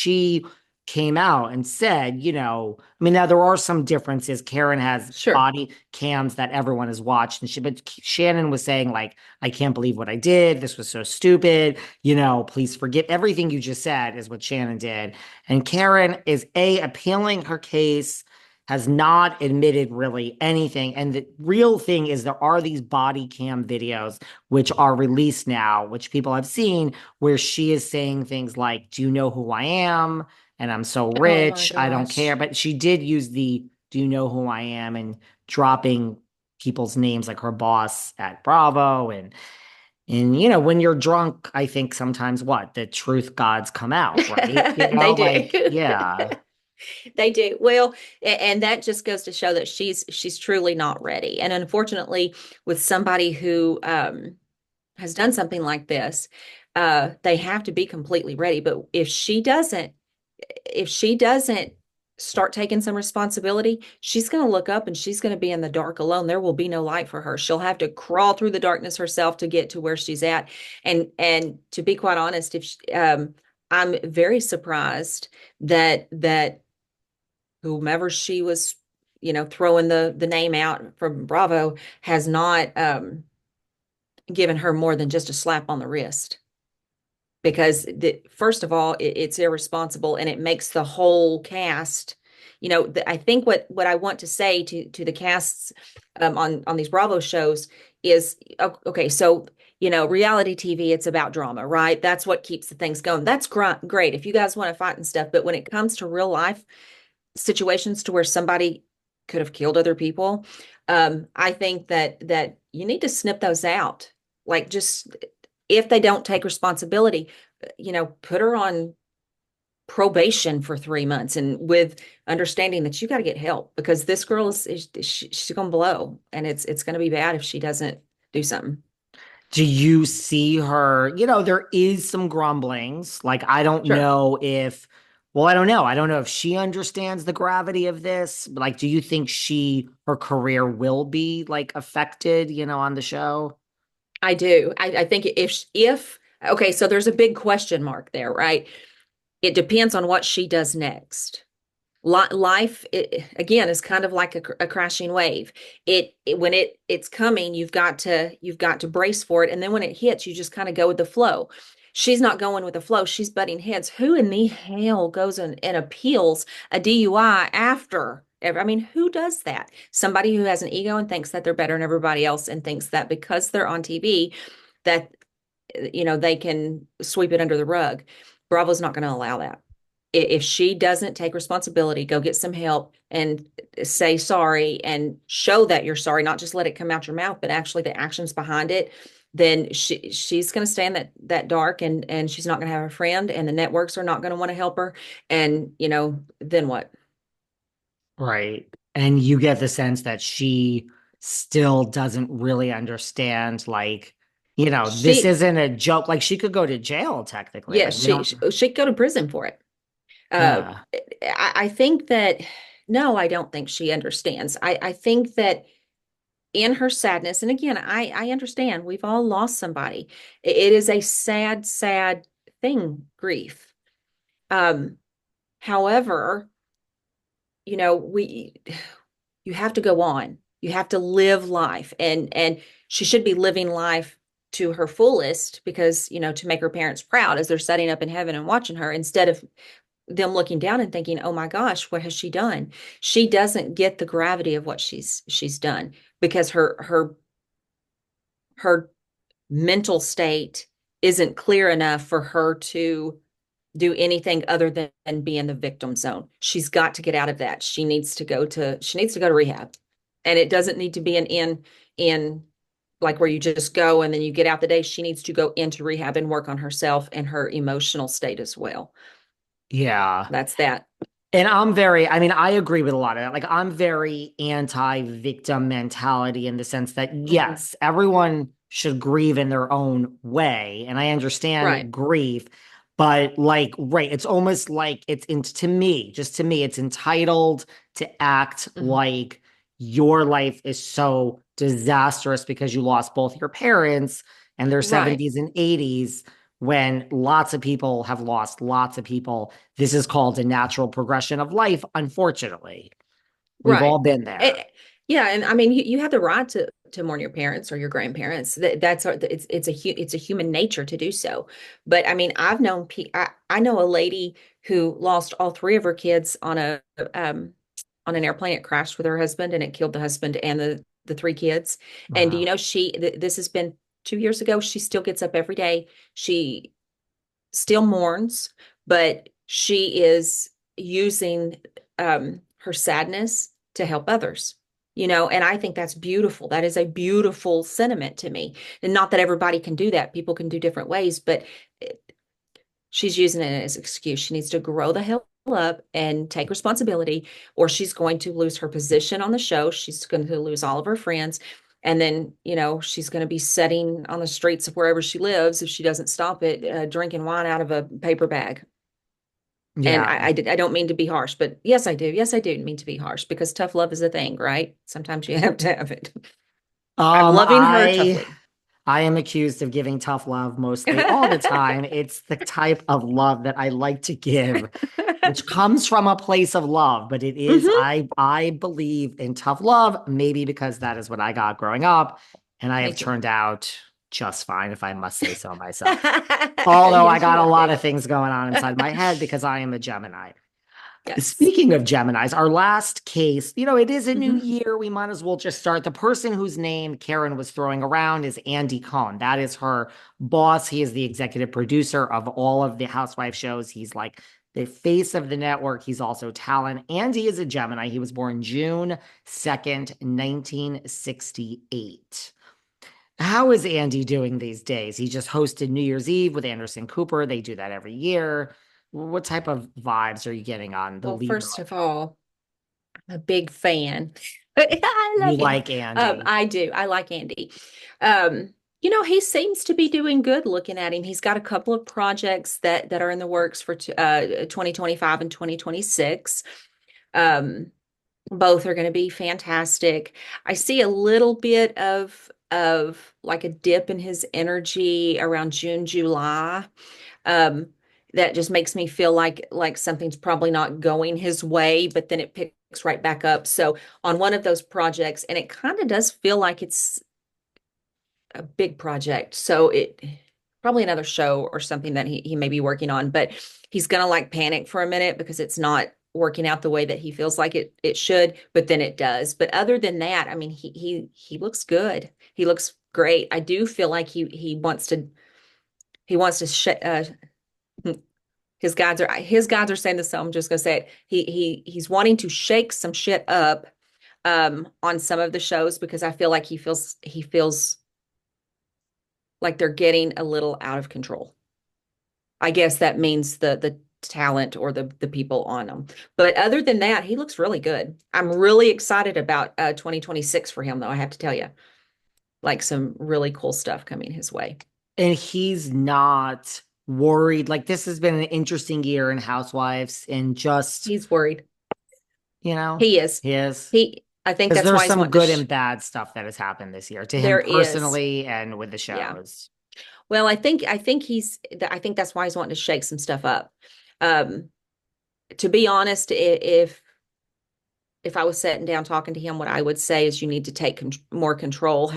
she came out and said, I mean, now there are some differences. Karen has Sure. body cams that everyone has watched, but Shannon was saying, like, I can't believe what I did. This was so stupid. Please forget everything you just said, is what Shannon did. And Karen is appealing her case, has not admitted really anything. And the real thing is there are these body cam videos which are released now, which people have seen, where she is saying things like, "Do you know who I am? And I'm so Oh my rich, I don't care." gosh. But she did use the "Do you know who I am?" and dropping people's names, like her boss at Bravo. And when you're drunk, I think sometimes what? The truth gods come out, right? They Like, do. yeah. They do. Well, and that just goes to show that she's truly not ready. And unfortunately, with somebody who has done something like this, they have to be completely ready. But if she doesn't start taking some responsibility, she's going to look up and she's going to be in the dark alone. There will be no light for her. She'll have to crawl through the darkness herself to get to where she's at. And to be quite honest, I'm very surprised that whomever she was, throwing the name out from Bravo has not given her more than just a slap on the wrist. Because first of all, it's irresponsible and it makes the whole cast. I think what I want to say to the casts on these Bravo shows is, okay, so reality TV, it's about drama, right? That's what keeps the things going. That's great if you guys want to fight and stuff, but when it comes to real life situations to where somebody could have killed other people, I think that you need to snip those out. Like, just if they don't take responsibility, put her on probation for 3 months, and with understanding that you got to get help, because this girl she's going to blow, and it's going to be bad if she doesn't do something. Do you see her? There is some grumblings. Like, I don't Sure. know if, well, I don't know. I don't know if she understands the gravity of this. But, like, do you think her career will be like affected, on the show? I do. I think if okay, so there's a big question mark there, right? It depends on what she does next. Life, again, is kind of like a crashing wave. When it's coming, you've got to brace for it, and then when it hits, you just kind of go with the flow. She's not going with the flow. She's butting heads. Who in the hell goes and appeals a DUI after? I mean, who does that? Somebody who has an ego and thinks that they're better than everybody else, and thinks that because they're on TV, that they can sweep it under the rug. Bravo's not going to allow that. If she doesn't take responsibility, go get some help and say sorry and show that you're sorry, not just let it come out your mouth, but actually the actions behind it, then she's going to stay in that dark, and she's not going to have a friend, and the networks are not going to want to help her. And then what? Right. And you get the sense that she still doesn't really understand, like, this She isn't a joke. Like, she could go to jail technically. Yes, Like, we don't, she could go to prison for it. Uh, yeah. I think that, no, I don't think she understands. I think that in her sadness, and again, I understand we've all lost somebody. It is a sad, sad thing, grief. Um, However, we you have to go on. You have to live life, and she should be living life to her fullest, because to make her parents proud as they're setting up in heaven and watching her, instead of them looking down and thinking, "Oh my gosh, what has she done?" She doesn't get the gravity of what she's done, because her mental state isn't clear enough for her to do anything other than be in the victim zone. She's got to get out of that. She needs to go to rehab. And it doesn't need to be an in like where you just go and then you get out the day. She needs to go into rehab and work on herself and her emotional state as well. Yeah. That's that. And I mean, I agree with a lot of that. Like, I'm very anti-victim mentality in the sense that, Mhm. yes, everyone should grieve in their own way. And I Right. understand grief, but, like, right, it's almost like to me, just to me, it's entitled to act Mhm. like your life is so disastrous because you lost both your parents and their Right. 70s and 80s. when lots of people have lost lots of people. This is called a natural progression of life, unfortunately. We've all Right. been And, there. yeah, and I mean, you have the right to mourn your parents or your grandparents. It's a human nature to do so. But I mean, I know a lady who lost all three of her kids um on an airplane. It crashed with her husband, and it killed the husband and the three kids. And do you Wow. know this has been 2 years ago. She still gets up every day. She still mourns, but she is using her sadness to help others. And I think that's beautiful. That is a beautiful sentiment to me. And not that everybody can do that. People can do different ways, but she's using it as an excuse. She needs to grow the hell up and take responsibility, or she's going to lose her position on the show. She's going to lose all of her friends. And then, she's going to be sitting on the streets of wherever she lives if she doesn't stop it, drinking wine out of a paper bag. And Yeah. I don't mean to be harsh, but yes, I do. Yes, I do mean to be harsh because tough love is a thing, right? Sometimes you have to have it. I'm Um, loving her I toughly. I am accused of giving tough love mostly all the time. It's the type of love that I like to give, which comes from a place of love, but it is Hmm. I believe in tough love, maybe because that is what I got growing up, and I Me have too. turned out just fine if I must say so myself. Although I Yes, you got a have, lot David. of things going on inside my head because I am a Gemini. Yes. Speaking of Geminis, our last case, it is a new Hmm. year. We might as well just start. The person whose name Karen was throwing around is Andy Cohen. That is her boss. He is the executive producer of all of the Housewife shows. He's like the face of the network. He's also talent. Andy is a Gemini. He was born June 2nd, 1968. How is Andy doing these days? He just hosted New Year's Eve with Anderson Cooper. They do that every year. What type of vibes are you getting on the Well, leader? first of all, I'm a big fan. I You love him. like Andy. I do. I like Andy. He seems to be doing good looking at him. He's got a couple of projects that are in the works for 2025 and 2026. Um, Both are going to be fantastic. I see a little bit of like a dip in his energy around June, July. Um, that just makes me feel like something's probably not going his way, but then it picks right back up. So on one of those projects, and it kind of does feel like it's a big project. So it probably another show or something that he may be working on, but he's gonna like panic for a minute because it's not working out the way that he feels like it should, but then it does. But other than that, I mean, he looks good. He looks great. I do feel like he wants to his guys are saying this, so I'm just gonna say it. He's wanting to shake some shit up on some of the shows because I feel like he feels like they're getting a little out of control. I guess that means the talent or the people on them. But other than that, he looks really good. I'm really excited about 2026 for him, though, I have to tell you. Like some really cool stuff coming his way. And he's not worried. Like this has been an interesting year in Housewives and just, He's worried. you know, He is. his. I think Because that's there's why he's some wanting to good and bad stuff that has happened this year to him there is. personally and with the Yeah. shows. Well, I think that's why he's wanting to shake some stuff up. Um, to be honest, if I was sitting down talking to him, what I would say is you need to take more control,